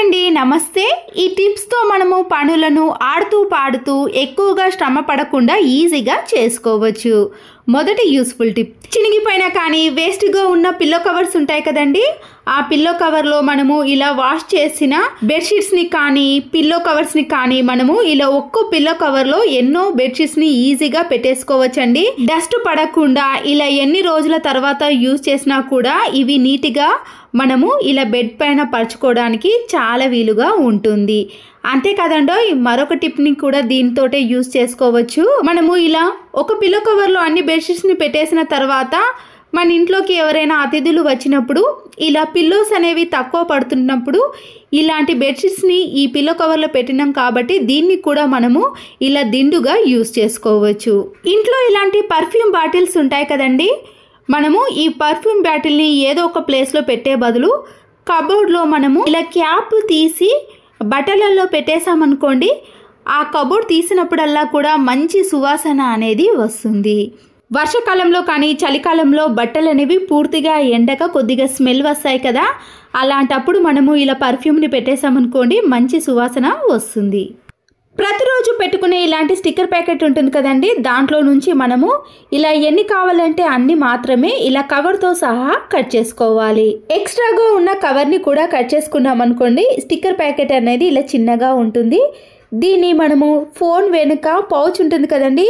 అండి నమస్తే ఈ టిప్స్ తో మనము పనులను ఆడుతూ పాడుతూ ఎక్కువగా శ్రమ పడకుండా ఈజీగా చేసుకోవచ్చు. మొదటి యూస్ఫుల్ టిప్, చినిగిపోయినా కానీ వేస్ట్గా ఉన్న పిల్లో కవర్స్ ఉంటాయి కదండి, ఆ పిల్లో కవర్లో మనము ఇలా వాష్ చేసిన బెడ్షీట్స్ని కానీ పిల్లో కవర్స్ని కానీ మనము ఇలా ఒక్కో పిల్లో కవర్లో ఎన్నో బెడ్షీట్స్ని ఈజీగా పెట్టేసుకోవచ్చండి. డస్ట్ పడకుండా ఇలా ఎన్ని రోజుల తర్వాత యూజ్ చేసినా కూడా ఇవి నీట్గా మనము ఇలా బెడ్ పైన పరుచుకోవడానికి చాలా వీలుగా ఉంటుంది. అంతే కదండో, మరొక టిప్ని కూడా దీంతోటే యూజ్ చేసుకోవచ్చు. మనము ఇలా ఒక పిల్లో కవర్లో అన్ని బెడ్షీట్స్ని పెట్టేసిన తర్వాత మన ఇంట్లోకి ఎవరైనా అతిథులు వచ్చినప్పుడు ఇలా పిల్లోస్ అనేవి తక్కువ పడుతున్నప్పుడు ఇలాంటి బెడ్షీట్స్ని ఈ పిల్లో కవర్లో పెట్టినాం కాబట్టి దీన్ని కూడా మనము ఇలా దిండుగా యూజ్ చేసుకోవచ్చు. ఇంట్లో ఇలాంటి పర్ఫ్యూమ్ బాటిల్స్ ఉంటాయి కదండి, మనము ఈ పర్ఫ్యూమ్ బాటిల్ని ఏదో ఒక ప్లేస్లో పెట్టే బదులు కబోర్డ్లో మనము ఇలా క్యాప్ తీసి బట్టలలో పెట్టేసామనుకోండి, ఆ కబోర్డ్ తీసినప్పుడల్లా కూడా మంచి సువాసన అనేది వస్తుంది. వర్షాకాలంలో కానీ చలికాలంలో బట్టలు అనేవి పూర్తిగా ఎండక కొద్దిగా స్మెల్ వస్తాయి కదా, అలాంటప్పుడు మనము ఇలా పర్ఫ్యూమ్ని పెట్టేసామనుకోండి మంచి సువాసన వస్తుంది. ప్రతిరోజు పెట్టుకునే ఇలాంటి స్టిక్కర్ ప్యాకెట్ ఉంటుంది కదండి, దాంట్లో నుంచి మనము ఇలా ఎన్ని కావాలంటే అన్ని మాత్రమే ఇలా కవర్తో సహా కట్ చేసుకోవాలి. ఎక్స్ట్రాగా ఉన్న కవర్ని కూడా కట్ చేసుకున్నాం అనుకోండి, స్టిక్కర్ ప్యాకెట్ అనేది ఇలా చిన్నగా ఉంటుంది. దీన్ని మనము ఫోన్ వెనుక పౌచ్ ఉంటుంది కదండి,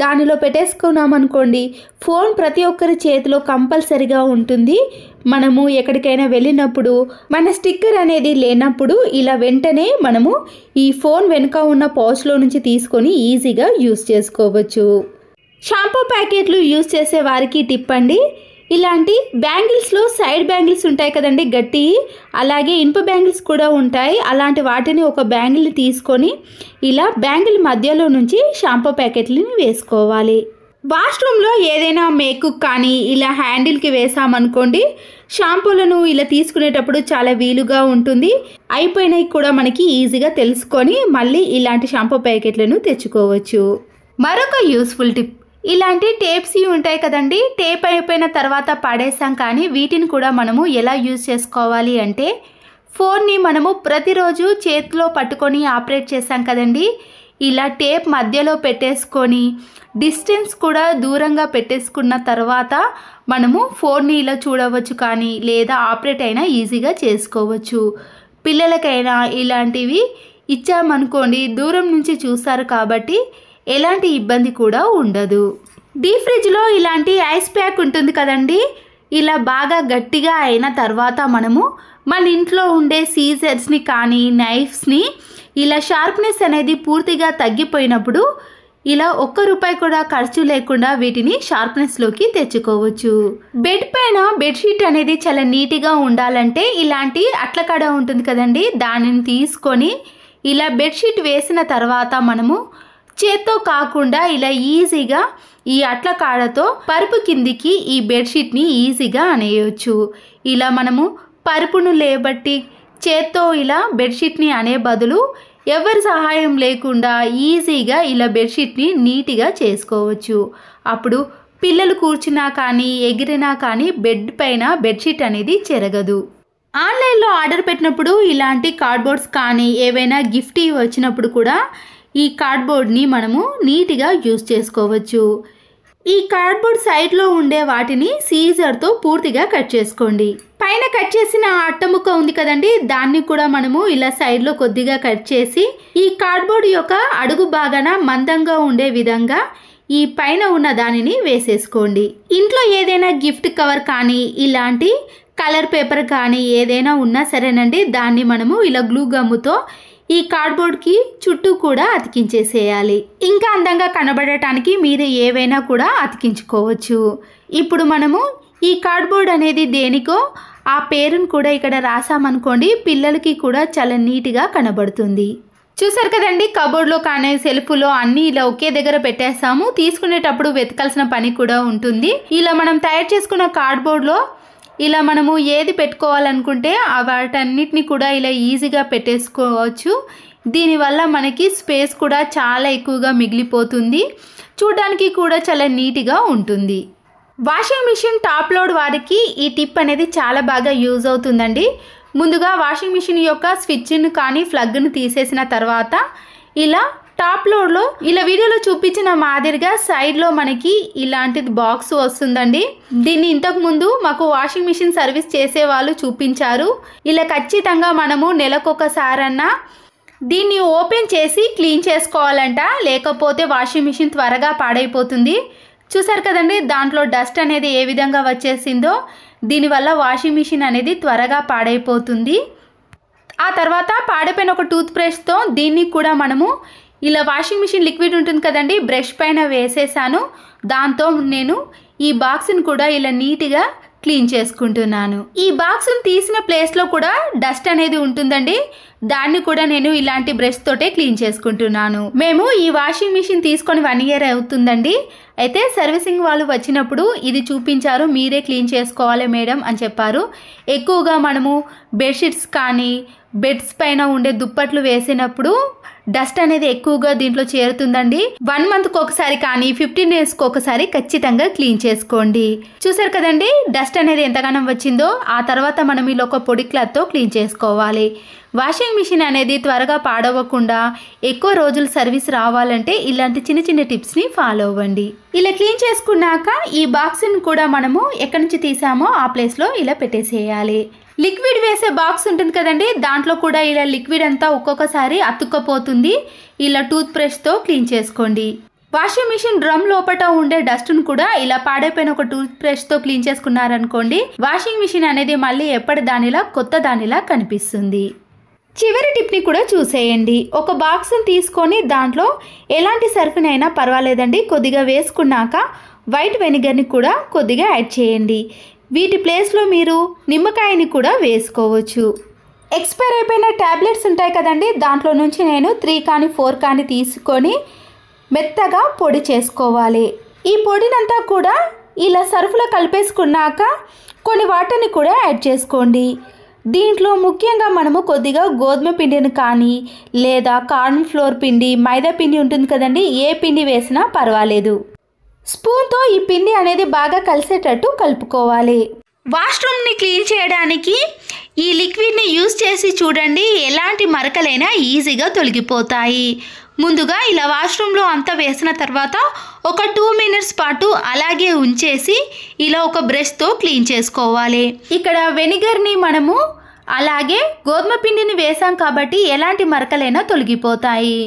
దానిలో పెట్టేసుకున్నాం అనుకోండి, ఫోన్ ప్రతి ఒక్కరి చేతిలో కంపల్సరిగా ఉంటుంది. మనము ఎక్కడికైనా వెళ్ళినప్పుడు మన స్టిక్కర్ అనేది లేనప్పుడు ఇలా వెంటనే మనము ఈ ఫోన్ వెనుక ఉన్న పౌచ్లో నుంచి తీసుకొని ఈజీగా యూజ్ చేసుకోవచ్చు. షాంపూ ప్యాకెట్లు యూజ్ చేసే వారికి టిప్ అండి, ఇలాంటి బ్యాంగిల్స్లో సైడ్ బ్యాంగిల్స్ ఉంటాయి కదండి గట్టి, అలాగే ఇనుప బ్యాంగిల్స్ కూడా ఉంటాయి. అలాంటి వాటిని ఒక బ్యాంగిల్ని తీసుకొని ఇలా బ్యాంగిల్ మధ్యలో నుంచి షాంపూ ప్యాకెట్లని వేసుకోవాలి. వాష్రూమ్లో ఏదైనా మేకుక్ కానీ ఇలా హ్యాండిల్కి వేసామనుకోండి, షాంపూలను ఇలా తీసుకునేటప్పుడు చాలా వీలుగా ఉంటుంది. అయిపోయినవి కూడా మనకి ఈజీగా తెలుసుకొని మళ్ళీ ఇలాంటి షాంపూ ప్యాకెట్లను తెచ్చుకోవచ్చు. మరొక యూస్ఫుల్ టిప్, ఇలాంటి టేప్స్ ఉంటాయి కదండి, టేప్ అయిపోయిన తర్వాత పడేసాం కానీ వీటిని కూడా మనము ఎలా యూజ్ చేసుకోవాలి అంటే, ఫోన్ని మనము ప్రతిరోజు చేతిలో పట్టుకొని ఆపరేట్ చేసాం కదండి, ఇలా టేప్ మధ్యలో పెట్టేసుకొని డిస్టెన్స్ కూడా దూరంగా పెట్టేసుకున్న తర్వాత మనము ఫోన్ని ఇలా చూడవచ్చు కానీ లేదా ఆపరేట్ అయినా ఈజీగా చేసుకోవచ్చు. పిల్లలకైనా ఇలాంటివి ఇచ్చామనుకోండి దూరం నుంచి చూస్తారు కాబట్టి ఎలాంటి ఇబ్బంది కూడా ఉండదు. డీప్ ఫ్రిడ్జ్లో ఇలాంటి ఐస్ ప్యాక్ ఉంటుంది కదండి, ఇలా బాగా గట్టిగా అయిన తర్వాత మనము మన ఇంట్లో ఉండే సీజర్స్ని కానీ నైఫ్స్ని ఇలా షార్ప్నెస్ అనేది పూర్తిగా తగ్గిపోయినప్పుడు ఇలా ₹1 కూడా ఖర్చు లేకుండా వీటిని షార్ప్నెస్లోకి తెచ్చుకోవచ్చు. బెడ్ పైన బెడ్షీట్ అనేది చాలా నీట్గా ఉండాలంటే ఇలాంటి అట్లకాడ ఉంటుంది కదండి, దానిని తీసుకొని ఇలా బెడ్షీట్ వేసిన తర్వాత మనము చేత్తో కాకుండా ఇలా ఈజీగా ఈ అట్ల కాడతో పరుపు కిందికి ఈ బెడ్షీట్ని ఈజీగా అనేయచ్చు. ఇలా మనము పరుపును లేబట్టి చేత్తో ఇలా బెడ్షీట్ని అనే బదులు ఎవరి సహాయం లేకుండా ఈజీగా ఇలా బెడ్షీట్ని నీట్గా చేసుకోవచ్చు. అప్పుడు పిల్లలు కూర్చున్నా కానీ ఎగిరినా కానీ బెడ్ పైన బెడ్షీట్ అనేది చెరగదు. ఆన్లైన్లో ఆర్డర్ పెట్టినప్పుడు ఇలాంటి కార్డ్బోర్డ్స్ కానీ ఏవైనా గిఫ్ట్ వచ్చినప్పుడు కూడా ఈ కార్డ్బోర్డ్ని మనము నీట్గా యూజ్ చేసుకోవచ్చు. ఈ కార్డ్బోర్డ్ సైడ్లో ఉండే వాటిని సీజర్తో పూర్తిగా కట్ చేసుకోండి. పైన కట్ చేసిన అట్టముక్క ఉంది కదండి, దాన్ని కూడా మనము ఇలా సైడ్లో కొద్దిగా కట్ చేసి ఈ కార్డ్బోర్డ్ యొక్క అడుగు భాగాన మందంగా ఉండే విధంగా ఈ పైన ఉన్న దానిని వేసేసుకోండి. ఇంట్లో ఏదైనా గిఫ్ట్ కవర్ కానీ ఇలాంటి కలర్ పేపర్ కానీ ఏదైనా ఉన్నా సరేనండి, దాన్ని మనము ఇలా గ్లూ గమ్ముతో ఈ కార్డ్బోర్డ్కి చుట్టూ కూడా అతికించేసేయాలి. ఇంకా అందంగా కనబడటానికి మీరు ఏవైనా కూడా అతికించుకోవచ్చు. ఇప్పుడు మనము ఈ కార్డ్బోర్డ్ అనేది దేనికో ఆ పేరును కూడా ఇక్కడ రాసామనుకోండి, పిల్లలకి కూడా చాలా నీట్గా కనబడుతుంది. చూసారు కదండి, కబోర్డ్లో కానీ సెల్ఫ్లో అన్నీ ఇలా ఒకే దగ్గర పెట్టేస్తాము, తీసుకునేటప్పుడు వెతకాల్సిన పని కూడా ఉంటుంది. ఇలా మనం తయారు చేసుకున్న కార్డ్బోర్డ్లో ఇలా మనము ఏది పెట్టుకోవాలనుకుంటే వాటన్నిటిని కూడా ఇలా ఈజీగా పెట్టేసుకోవచ్చు. దీనివల్ల మనకి స్పేస్ కూడా చాలా ఎక్కువగా మిగిలిపోతుంది, చూడడానికి కూడా చాలా నీట్గా ఉంటుంది. వాషింగ్ మిషన్ టాప్ లోడ్ వారికి ఈ టిప్ అనేది చాలా బాగా యూజ్ అవుతుందండి. ముందుగా వాషింగ్ మిషన్ యొక్క స్విచ్ను కానీ ప్లగ్ను తీసేసిన తర్వాత ఇలా టాప్ లోడ్లో ఇలా వీడియోలో చూపించిన మాదిరిగా సైడ్లో మనకి ఇలాంటిది బాక్స్ వస్తుందండి. దీన్ని ఇంతకు ముందు మాకు వాషింగ్ మిషన్ సర్వీస్ చేసే వాళ్ళు చూపించారు. ఇలా ఖచ్చితంగా మనము నెలకొకసారన్నా దీన్ని ఓపెన్ చేసి క్లీన్ చేసుకోవాలంట, లేకపోతే వాషింగ్ మిషన్ త్వరగా పాడైపోతుంది. చూసారు కదండి దాంట్లో డస్ట్ అనేది ఏ విధంగా వచ్చేసిందో. దీనివల్ల వాషింగ్ మిషన్ అనేది త్వరగా పాడైపోతుంది. ఆ తర్వాత పాడైపోయిన ఒక టూత్ బ్రష్తో దీన్ని కూడా మనము ఇలా వాషింగ్ మిషన్ లిక్విడ్ ఉంటుంది కదండి, బ్రష్ పైన వేసేసాను. దాంతో నేను ఈ బాక్స్ని కూడా ఇలా నీట్గా క్లీన్ చేసుకుంటున్నాను. ఈ బాక్స్ని తీసిన ప్లేస్లో కూడా డస్ట్ అనేది ఉంటుందండి, దాన్ని కూడా నేను ఇలాంటి బ్రష్ తోటే క్లీన్ చేసుకుంటున్నాను. మేము ఈ వాషింగ్ మిషన్ తీసుకొని 1 year అవుతుందండి. అయితే సర్వీసింగ్ వాళ్ళు వచ్చినప్పుడు ఇది చూపించారు, మీరే క్లీన్ చేసుకోవాలి మేడం అని చెప్పారు. ఎక్కువగా మనము బెడ్షీట్స్ కానీ బెడ్స్ పైన ఉండే దుప్పట్లు వేసినప్పుడు డస్ట్ అనేది ఎక్కువగా దీంట్లో చేరుతుందండి. 1 monthకి ఒకసారి కానీ 15 daysకి ఒకసారి ఖచ్చితంగా క్లీన్ చేసుకోండి. చూసారు కదండి డస్ట్ అనేది ఎంతగానో వచ్చిందో. ఆ తర్వాత మనం ఇలా ఒక పొడి క్లాత్తో క్లీన్ చేసుకోవాలి. వాషింగ్ మిషన్ అనేది త్వరగా పాడవకుండా ఎక్కువ రోజులు సర్వీస్ రావాలంటే ఇలాంటి చిన్న చిన్న టిప్స్ని ఫాలో అవ్వండి. ఇలా క్లీన్ చేసుకున్నాక ఈ బాక్స్ని కూడా మనము ఎక్కడి నుంచి తీసామో ఆ ప్లేస్లో ఇలా పెట్టేసేయాలి. లిక్విడ్ వేసే బాక్స్ ఉంటుంది కదండి, దాంట్లో కూడా ఇలా లిక్విడ్ అంతా ఒక్కొక్కసారి అతుక్కపోతుంది. ఇలా టూత్ బ్రష్తో క్లీన్ చేసుకోండి. వాషింగ్ మిషన్ డ్రమ్ లోపల ఉండే డస్ట్ను కూడా ఇలా పాడైపోయిన ఒక టూత్ బ్రష్తో క్లీన్ చేసుకున్నారనుకోండి, వాషింగ్ మిషన్ అనేది మళ్ళీ ఎప్పటి దానిలా కొత్త దానిలా కనిపిస్తుంది. చివరి టిప్ని కూడా చూసేయండి. ఒక బాక్స్ని తీసుకొని దాంట్లో ఎలాంటి సర్ఫ్నైనా పర్వాలేదండి కొద్దిగా వేసుకున్నాక వైట్ వెనిగర్ని కూడా కొద్దిగా యాడ్ చేయండి. వీటి ప్లేస్లో మీరు నిమ్మకాయని కూడా వేసుకోవచ్చు. ఎక్స్పైర్ అయిపోయిన ట్యాబ్లెట్స్ ఉంటాయి కదండి, దాంట్లో నుంచి నేను 3 కానీ 4 కానీ తీసుకొని మెత్తగా పొడి చేసుకోవాలి. ఈ పొడినంతా కూడా ఇలా సర్ఫ్లో కలిపేసుకున్నాక కొన్ని వాటర్ని కూడా యాడ్ చేసుకోండి. దీంట్లో ముఖ్యంగా మనము కొద్దిగా గోధుమ పిండిని కానీ లేదా కార్న్ ఫ్లోర్ పిండి, మైదా పిండి ఉంటుంది కదండి, ఏ పిండి వేసినా పర్వాలేదు. స్పూన్తో ఈ పిండి అనేది బాగా కలిసేటట్టు కలుపుకోవాలి. వాష్రూమ్ని క్లీన్ చేయడానికి ఈ లిక్విడ్ని యూజ్ చేసి చూడండి, ఎలాంటి మరకలైనా ఈజీగా తొలగిపోతాయి. ముందుగా ఇలా వాష్రూమ్లో అంతా వేసిన తర్వాత ఒక 2 minutes పాటు అలాగే ఉంచేసి ఇలా ఒక బ్రష్తో క్లీన్ చేసుకోవాలి. ఇక్కడ వెనిగర్ని మనము అలాగే గోధుమ పిండిని వేసాం కాబట్టి ఎలాంటి మరకలైనా తొలగిపోతాయి.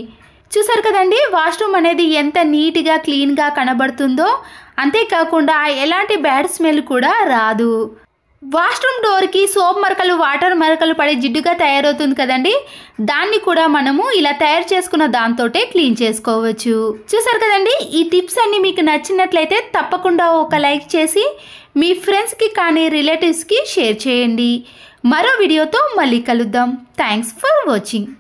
చూసారు కదండి వాష్రూమ్ అనేది ఎంత నీట్గా క్లీన్గా కనబడుతుందో. అంతేకాకుండా ఎలాంటి బ్యాడ్ స్మెల్ కూడా రాదు. వాష్రూమ్ డోర్కి సోప్ మరకలు, వాటర్ మరకలు పడి జిడ్డుగా తయారవుతుంది కదండి, దాన్ని కూడా మనము ఇలా తయారు చేసుకున్న దాంతోటే క్లీన్ చేసుకోవచ్చు. చూసారు కదండి ఈ టిప్స్ అన్ని మీకు నచ్చినట్లయితే తప్పకుండా ఒక లైక్ చేసి మీ ఫ్రెండ్స్కి కానీ రిలేటివ్స్కి షేర్ చేయండి. మరో వీడియోతో మళ్ళీ కలుద్దాం. Thanks for watching.